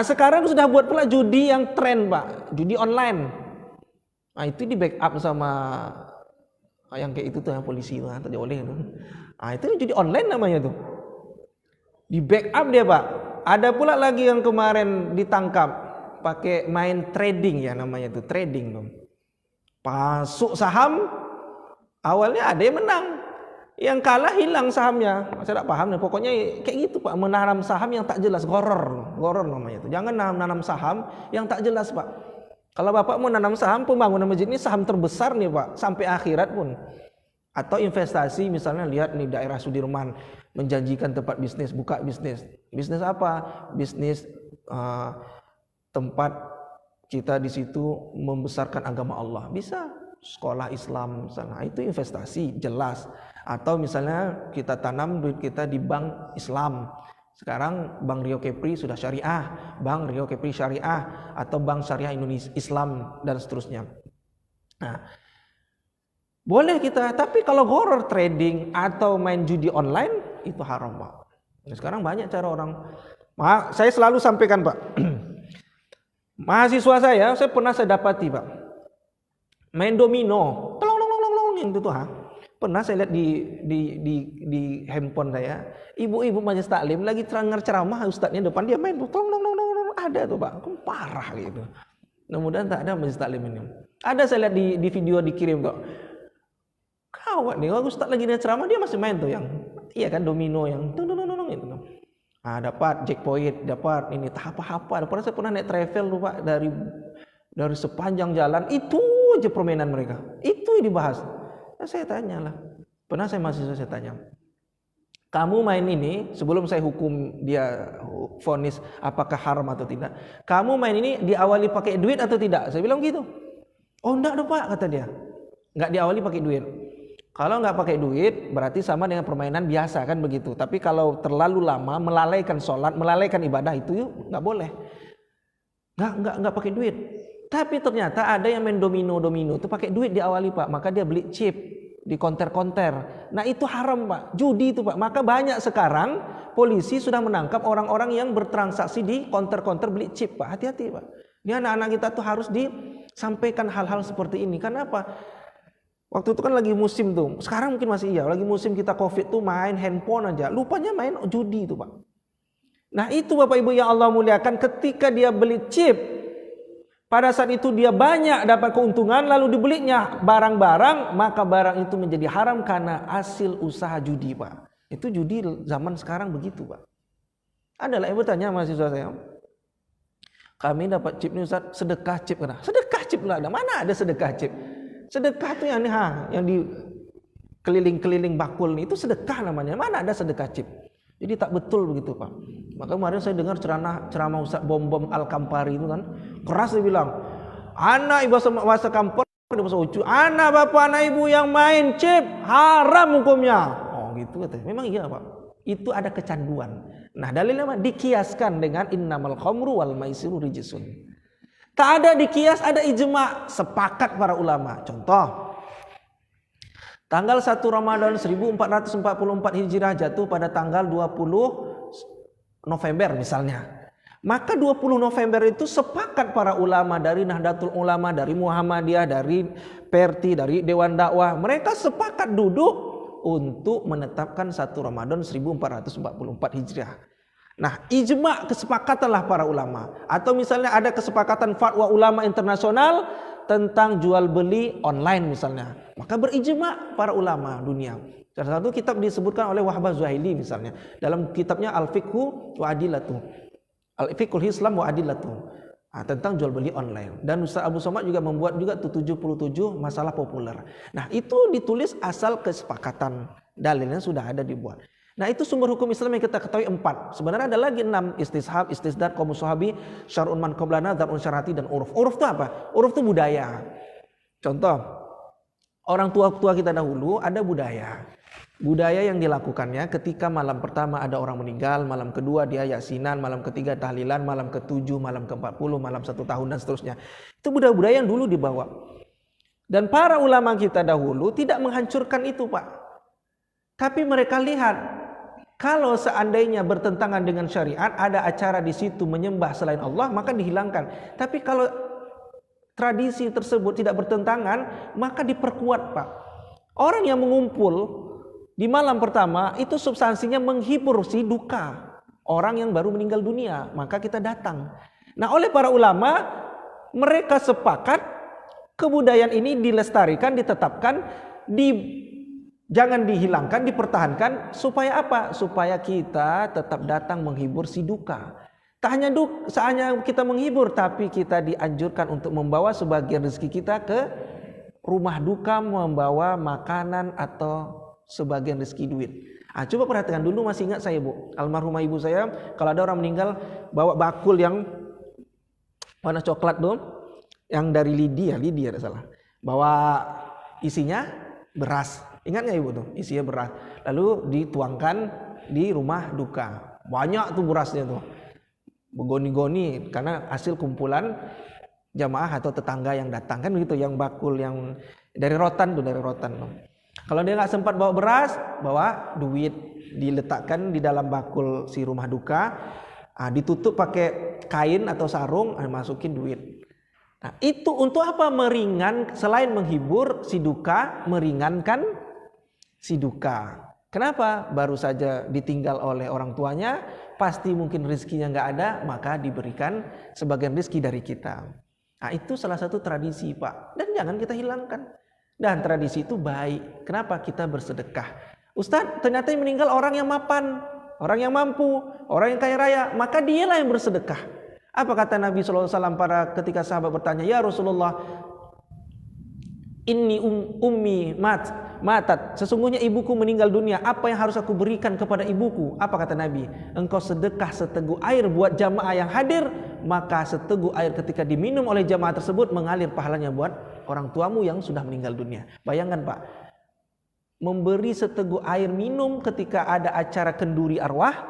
Sekarang sudah buat pula judi yang tren, Pak, judi online. Itu di backup sama yang kayak itu tuh, yang polisi itu, tak boleh itu. Itu judi online namanya tuh. Di backup dia, Pak. Ada pula lagi yang kemarin ditangkap pakai main trading ya, namanya tuh trading tuh. Pasuk saham, awalnya ada yang menang, yang kalah hilang sahamnya. Saya tak paham, pokoknya kayak gitu, Pak. Menanam saham yang tak jelas, goror namanya tuh. Jangan nanam saham yang tak jelas, Pak. Kalau Bapak mau nanam saham, pembangunan masjid ini saham terbesar nih, Pak, sampai akhirat pun. Atau investasi, misalnya lihat nih daerah Sudirman menjanjikan tempat bisnis, buka bisnis. Bisnis apa? Bisnis tempat kita di situ membesarkan agama Allah. Bisa sekolah Islam misalnya, itu investasi jelas. Atau misalnya kita tanam duit kita di bank Islam. Sekarang Bank Rio Kepri sudah syariah, Bank Rio Kepri syariah, atau Bank Syariah Indonesia Islam, dan seterusnya. Nah, boleh kita, tapi kalau horror trading atau main judi online itu haram, Pak. Nah, sekarang banyak cara orang. Saya selalu sampaikan, Pak. Mahasiswa saya pernah saya dapati, Pak, main domino, yang itu tuh, pernah saya lihat di handphone saya, ibu-ibu majelis taklim lagi ceramah, ustadznya depan dia main, ada tuh, Pak, parah gitu. Mudah-mudahan tak ada majelis taklim ini. Ada saya lihat di video dikirim kok. Kawat nih, ustadz lagi ceramah dia masih main tuh yang, iya kan, domino yang itu. Dapat jackpot, dapat ini apa-apa. Pernah saya pernah naik travel tuh, Pak, dari sepanjang jalan itu aja permainan mereka. Itu yang dibahas. Nah, saya tanya lah. Pernah saya tanya, kamu main ini, sebelum saya hukum dia vonis apakah haram atau tidak, kamu main ini diawali pakai duit atau tidak? Saya bilang gitu. Oh enggak dong, Pak, kata dia. Enggak diawali pakai duit. Kalau enggak pakai duit berarti sama dengan permainan biasa, kan begitu. Tapi kalau terlalu lama melalaikan sholat, melalaikan ibadah, itu enggak boleh. Enggak pakai duit. Tapi ternyata ada yang main domino itu pakai duit diawali, Pak. Maka dia beli chip di konter. Nah, itu haram, Pak. Judi itu, Pak. Maka banyak sekarang polisi sudah menangkap orang-orang yang bertransaksi di konter beli chip, Pak. Hati-hati, Pak. Ini anak-anak kita tuh harus disampaikan hal-hal seperti ini. Kenapa? Waktu itu kan lagi musim tuh. Sekarang mungkin masih iya. Lagi musim kita Covid tuh main handphone aja. Lupanya main judi itu, Pak. Nah, itu Bapak Ibu yang Allah muliakan, ketika dia beli chip, pada saat itu dia banyak dapat keuntungan, lalu dibelinya barang-barang, maka barang itu menjadi haram karena hasil usaha judi, Pak. Itu judi zaman sekarang begitu, Pak. Adalah ibu tanya mahasiswa saya, kami dapat chip ini, Ustaz, sedekah chip. Sedekah chip lah ada. Mana ada sedekah chip? Sedekah itu yang di keliling-keliling bakul itu sedekah namanya. Mana ada sedekah chip? Jadi tak betul begitu, Pak. Maka kemarin saya dengar ceramah Ustaz Bom Al-Kampari itu kan, keras dia bilang, Anak ibu bahasa kampung, bahasa ucu, anak bapak anak ibu yang main chip haram hukumnya. Oh gitu katanya. Memang iya Pak. Itu ada kecanduan. Nah dalilnya apa? Dikiaskan dengan innamal khamru wal maisiru rijsun. Tak ada dikias, ada ijma, sepakat para ulama. Contoh, tanggal 1 Ramadan 1444 Hijriah jatuh pada tanggal 20 November misalnya. Maka 20 November itu sepakat para ulama dari Nahdlatul Ulama, dari Muhammadiyah, dari Perti, dari Dewan Dakwah. Mereka sepakat duduk untuk menetapkan 1 Ramadan 1444 Hijriah. Nah, ijma kesepakatanlah para ulama. Atau misalnya ada kesepakatan fatwa ulama internasional tentang jual beli online misalnya. Maka berijma para ulama dunia. Salah satu kitab disebutkan oleh Wahbah Zuhaili misalnya. Dalam kitabnya Al-Fiqhu wa Adillatuh. Al-Fiqhul Islam wa Adillatuh. Tentang jual beli online. Dan Ustaz Abu Somad juga membuat juga 77 masalah populer. Nah, itu ditulis asal kesepakatan. Dalilnya sudah ada dibuat. Nah, itu sumber hukum Islam yang kita ketahui 4. Sebenarnya ada lagi 6. Istishab, istisdad, qamus sahabi, syar'un man qablana, dzar'un syarati, dan uruf. Uruf itu apa? Uruf itu budaya. Contoh, orang tua-tua kita dahulu ada budaya. Budaya yang dilakukannya ketika malam pertama ada orang meninggal, malam kedua dia yasinan, malam ketiga tahlilan, malam ke-7, malam ke-40, malam 1 tahun dan seterusnya. Itu budaya-budaya yang dulu dibawa. Dan para ulama kita dahulu tidak menghancurkan itu, Pak. Tapi mereka lihat, kalau seandainya bertentangan dengan syariat, ada acara di situ menyembah selain Allah, maka dihilangkan. Tapi kalau tradisi tersebut tidak bertentangan, maka diperkuat, Pak. Orang yang mengumpul di malam pertama itu substansinya menghibur si duka orang yang baru meninggal dunia, maka kita datang. Nah, oleh para ulama mereka sepakat kebudayaan ini dilestarikan, ditetapkan, jangan dihilangkan, dipertahankan supaya apa? Supaya kita tetap datang menghibur si duka. Tak hanya kita menghibur, tapi kita dianjurkan untuk membawa sebagian rezeki kita ke rumah duka, membawa makanan atau sebagian rezeki duit. Coba perhatikan dulu, masih ingat saya Bu, almarhumah ibu saya, kalau ada orang meninggal bawa bakul yang warna coklat tuh, yang dari Lidi ada salah. Bawa isinya beras. Ingat nggak Ibu tuh? Isinya beras. Lalu dituangkan di rumah duka. Banyak tuh berasnya tuh. Begoni-goni karena hasil kumpulan jamaah atau tetangga yang datang kan begitu, yang bakul yang dari rotan tuh. Kalau dia nggak sempat bawa beras, bawa duit, diletakkan di dalam bakul si rumah duka, ditutup pakai kain atau sarung, masukin duit. Nah, itu untuk apa? Selain menghibur si duka, meringankan si duka. Kenapa? Baru saja ditinggal oleh orang tuanya, pasti mungkin rezekinya nggak ada, maka diberikan sebagian rezeki dari kita. Nah, itu salah satu tradisi, Pak. Dan jangan kita hilangkan. Dan tradisi itu baik. Kenapa? Kita bersedekah. Ustadz, ternyata yang meninggal orang yang mapan, orang yang mampu, orang yang kaya raya, maka dialah yang bersedekah. Apa kata Nabi SAW ketika sahabat bertanya, ya Rasulullah, inni ummi matat, sesungguhnya ibuku meninggal dunia, apa yang harus aku berikan kepada ibuku? Apa kata Nabi? Engkau sedekah seteguk air buat jamaah yang hadir, maka seteguk air ketika diminum oleh jamaah tersebut mengalir pahalanya buat orang tuamu yang sudah meninggal dunia. Bayangkan Pak, memberi seteguk air minum ketika ada acara kenduri arwah,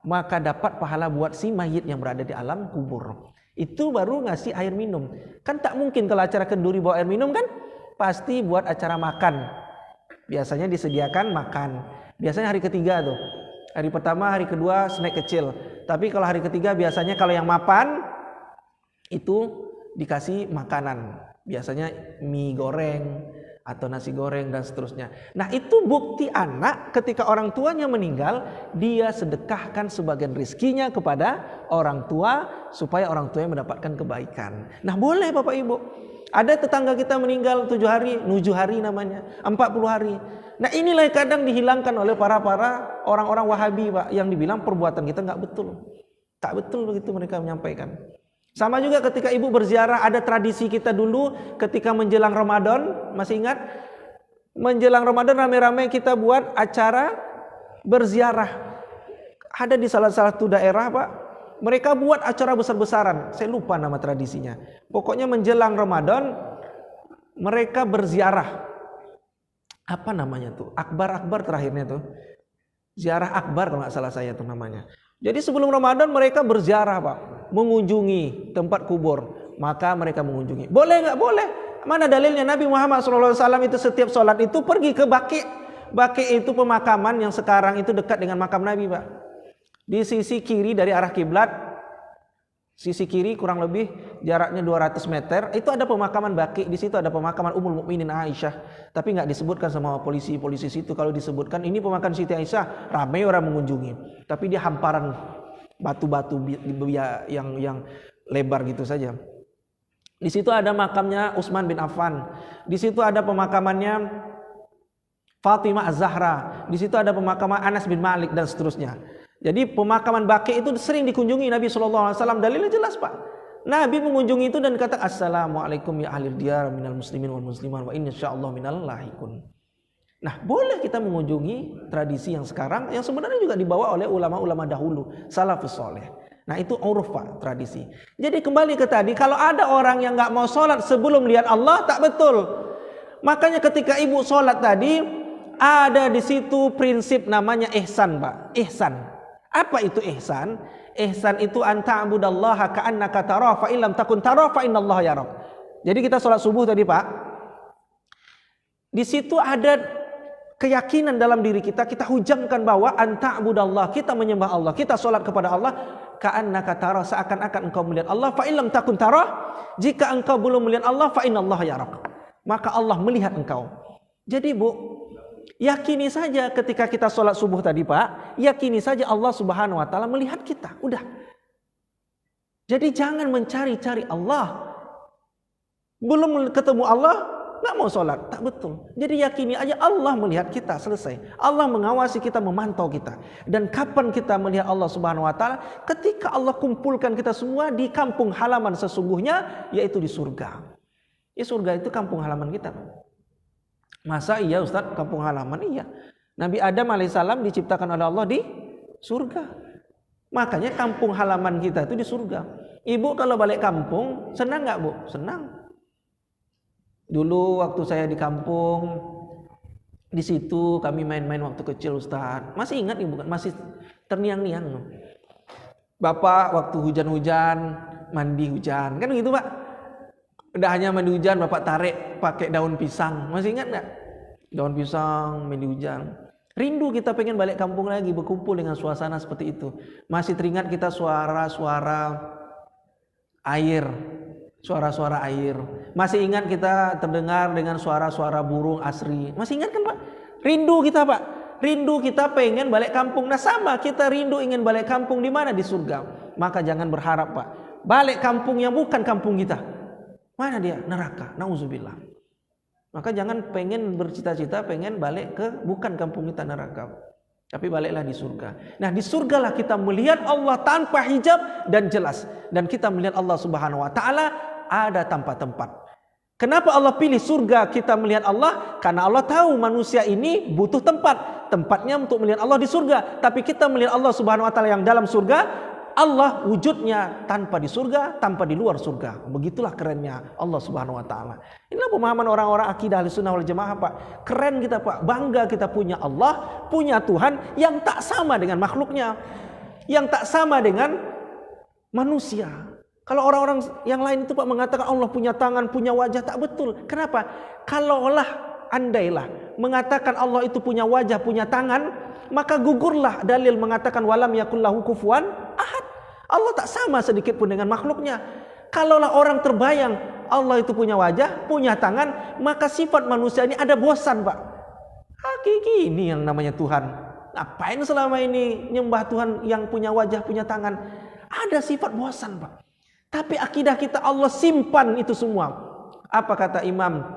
maka dapat pahala buat si mayit yang berada di alam kubur. Itu baru ngasih air minum. Kan tak mungkin kalau acara kenduri bawa air minum kan? Pasti buat acara makan. Biasanya disediakan makan. Biasanya hari ketiga tuh. Hari pertama, hari kedua snack kecil. Tapi kalau hari ketiga biasanya kalau yang mapan itu dikasih makanan. Biasanya mie goreng atau nasi goreng dan seterusnya. Nah, itu bukti anak ketika orang tuanya meninggal, dia sedekahkan sebagian rezekinya kepada orang tua supaya orang tuanya mendapatkan kebaikan. Nah, boleh Bapak Ibu. Ada tetangga kita meninggal 7 hari, 7 hari namanya, 40 hari. Nah, inilah yang kadang dihilangkan oleh para orang-orang Wahabi, Pak, yang dibilang perbuatan kita nggak betul. Tak betul begitu mereka menyampaikan. Sama juga ketika ibu berziarah, ada tradisi kita dulu ketika menjelang Ramadan, masih ingat? Menjelang Ramadan rame-rame kita buat acara berziarah. Ada di salah satu daerah, Pak, Mereka buat acara besar-besaran. Saya lupa nama tradisinya. Pokoknya menjelang Ramadan mereka berziarah. Apa namanya tuh? Akbar terakhirnya tuh. Ziarah akbar kalau nggak salah saya tuh namanya. Jadi sebelum Ramadan mereka berziarah, Pak, mengunjungi tempat kubur. Maka mereka mengunjungi. Boleh nggak? Boleh. Mana dalilnya? Nabi Muhammad SAW itu setiap sholat itu pergi ke Baqi'. Baqi' itu pemakaman yang sekarang itu dekat dengan makam Nabi, Pak. Di sisi kiri dari arah kiblat, sisi kiri kurang lebih jaraknya 200 meter, itu ada pemakaman Baqi'. Di situ ada pemakaman Ummul Mukminin Aisyah. Tapi nggak disebutkan sama polisi situ. Kalau disebutkan ini pemakaman Siti Aisyah, ramai orang mengunjungi. Tapi dia hamparan batu-batu yang lebar gitu saja. Di situ ada makamnya Utsman bin Affan. Di situ ada pemakamannya Fatimah Az-Zahra. Di situ ada pemakaman Anas bin Malik dan seterusnya. Jadi pemakaman Baqi' itu sering dikunjungi Nabi SAW. Dalilnya jelas, Pak. Nabi mengunjungi itu dan kata Assalamualaikum ya ahlil diyar minal muslimin wal musliman wa insyaallah minal lahikun. Nah, boleh kita mengunjungi tradisi yang sekarang yang sebenarnya juga dibawa oleh ulama-ulama dahulu, salafus saleh. Nah, itu uruf, Pak, tradisi. Jadi kembali ke tadi, kalau ada orang yang nggak mau sholat sebelum lihat Allah, tak betul. Makanya ketika ibu sholat tadi, ada di situ prinsip namanya ihsan, Pak. Ihsan. Apa itu ihsan? Ihsan itu anta'budallaha ka'annaka tarahu fa illam takun tarahu fa innallaha yarak. Jadi kita sholat subuh tadi, Pak. Di situ ada keyakinan dalam diri kita, kita hujamkan bahwa anta'budallah, kita menyembah Allah, kita sholat kepada Allah ka'annaka tarahu, seakan-akan engkau melihat Allah. Fa illam takun tarahu, jika engkau belum melihat Allah, fa innallaha yarak, maka Allah melihat engkau. Jadi, Bu, yakini saja ketika kita sholat subuh tadi, Pak, yakini saja Allah Subhanahu wa taala melihat kita. Udah. Jadi jangan mencari-cari Allah. Belum ketemu Allah, nggak mau sholat, tak betul. Jadi yakini aja Allah melihat kita, selesai. Allah mengawasi kita, memantau kita. Dan kapan kita melihat Allah Subhanahu wa taala? Ketika Allah kumpulkan kita semua di kampung halaman sesungguhnya, yaitu di surga. Ya, surga itu kampung halaman kita. Masa iya, Ustaz, kampung halaman? Iya. Nabi Adam alaihissalam diciptakan oleh Allah di surga. Makanya kampung halaman kita itu di surga. Ibu kalau balik kampung senang nggak, Bu? Senang. Dulu waktu saya di kampung, di situ kami main-main waktu kecil, Ustaz. Masih ingat Ibu kan? Masih terniang-niang. Bapak waktu hujan-hujan mandi hujan, kan gitu, Pak? Udah hanya mandi hujan, Bapak tarik pakai daun pisang. Masih ingat nggak? Daun pisang mandi hujan. Rindu kita pengen balik kampung lagi, berkumpul dengan suasana seperti itu. Masih teringat kita suara-suara air. Suara-suara air. Masih ingat kita terdengar dengan suara-suara burung asri. Masih ingat kan, Pak? Rindu kita, Pak. Rindu kita pengen balik kampung. Nah, sama kita rindu ingin balik kampung di mana? Di surga. Maka jangan berharap, Pak, balik kampung yang bukan kampung kita. Mana dia? Neraka. Nauzubillah. Maka jangan pengen bercita-cita pengen balik ke bukan kampung kita, neraka. Tapi baliklah di surga. Nah, di surgalah kita melihat Allah tanpa hijab dan jelas. Dan kita melihat Allah Subhanahu wa taala ada tanpa tempat. Kenapa Allah pilih surga kita melihat Allah? Karena Allah tahu manusia ini butuh tempat. Tempatnya untuk melihat Allah di surga. Tapi kita melihat Allah Subhanahu wa taala yang dalam surga. Allah wujudnya tanpa di surga, tanpa di luar surga. Begitulah kerennya Allah Subhanahu wa taala. Inilah pemahaman orang-orang akidah Ahlussunnah wal Jamaah, Pak. Keren kita, Pak. Bangga kita punya Allah, punya Tuhan yang tak sama dengan makhluknya. Yang tak sama dengan manusia. Kalau orang-orang yang lain itu, Pak, mengatakan Allah punya tangan, punya wajah, tak betul. Kenapa? Kalaulah andailah mengatakan Allah itu punya wajah, punya tangan, maka gugurlah dalil mengatakan walam yakullahu kufuwan ahad. Allah tak sama sedikit pun dengan makhluknya. Kalaulah orang terbayang Allah itu punya wajah, punya tangan, maka sifat manusia ini ada bosan, Pak. Hakiki ini yang namanya Tuhan. Ngapain selama ini nyembah Tuhan yang punya wajah, punya tangan? Ada sifat bosan, Pak. Tapi akidah kita Allah simpan itu semua. Apa kata Imam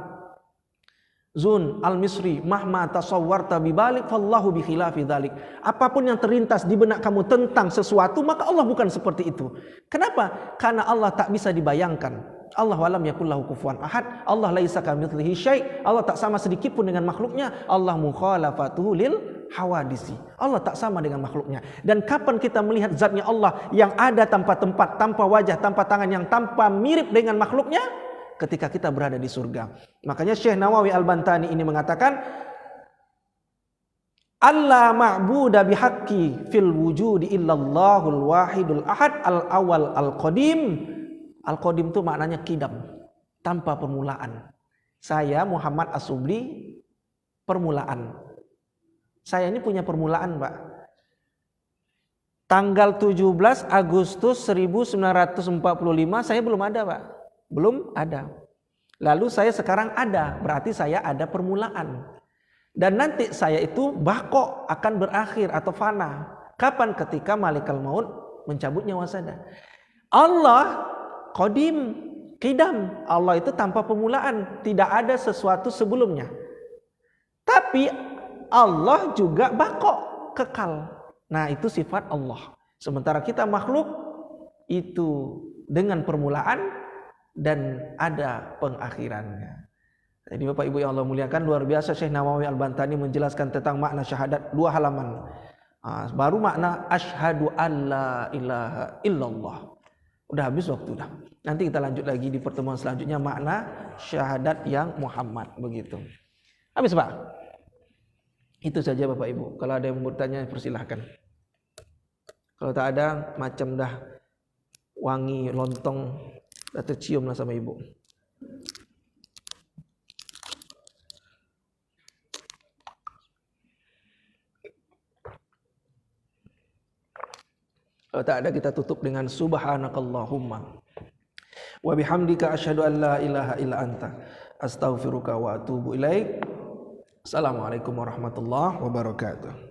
Zun al-Misri, mahma tasawwarta bibalik fallahu bi khilafi dzalik. Apapun yang terlintas di benak kamu tentang sesuatu, maka Allah bukan seperti itu. Kenapa? Karena Allah tak bisa dibayangkan. Allah walam yakul lahu kufuwan ahad. Allah laisa kamitslihi syai'. Allah tak sama sedikit pun dengan makhluknya. Allah mukhalafatuhu lil hawadisi. Allah tak sama dengan makhluknya. Dan kapan kita melihat zatnya Allah yang ada tanpa tempat, tanpa wajah, tanpa tangan, yang tanpa mirip dengan makhluknya? Ketika kita berada di surga. Makanya Syekh Nawawi Al-Bantani ini mengatakan, Allah ma'buda bihaqqi fil wujudi illallahul wahidul ahad al-awwal al-qadim. Al-qadim itu maknanya kidam, tanpa permulaan. Saya Muhammad As-Subli permulaan. Saya ini punya permulaan, Pak. Tanggal 17 Agustus 1945 saya belum ada, Pak. Belum ada. Lalu saya sekarang ada, berarti saya ada permulaan. Dan nanti saya itu bako akan berakhir atau fana. Kapan? Ketika malaikat maut mencabut nyawa saya. Allah qadim, qidam. Allah itu tanpa permulaan, tidak ada sesuatu sebelumnya. Tapi Allah juga bako, kekal. Nah, itu sifat Allah. Sementara kita makhluk itu dengan permulaan dan ada pengakhirannya. Jadi Bapak Ibu yang Allah muliakan, luar biasa Syekh Nawawi Al-Bantani menjelaskan tentang makna syahadat 2 halaman. Baru makna asyhadu alla ilaha illallah. Udah habis waktu dah. Nanti kita lanjut lagi di pertemuan selanjutnya makna syahadat yang Muhammad, begitu. Habis, Pak. Itu saja Bapak Ibu. Kalau ada yang mau bertanya persilahkan. Kalau tak ada, macam dah wangi lontong dah tercium lah sama Ibu. Kalau tak ada, kita tutup dengan subhanakallahumma wa bihamdika asyhadu an la ilaha illa anta astaghfiruka wa atubu ilaik. Assalamualaikum warahmatullahi wabarakatuh.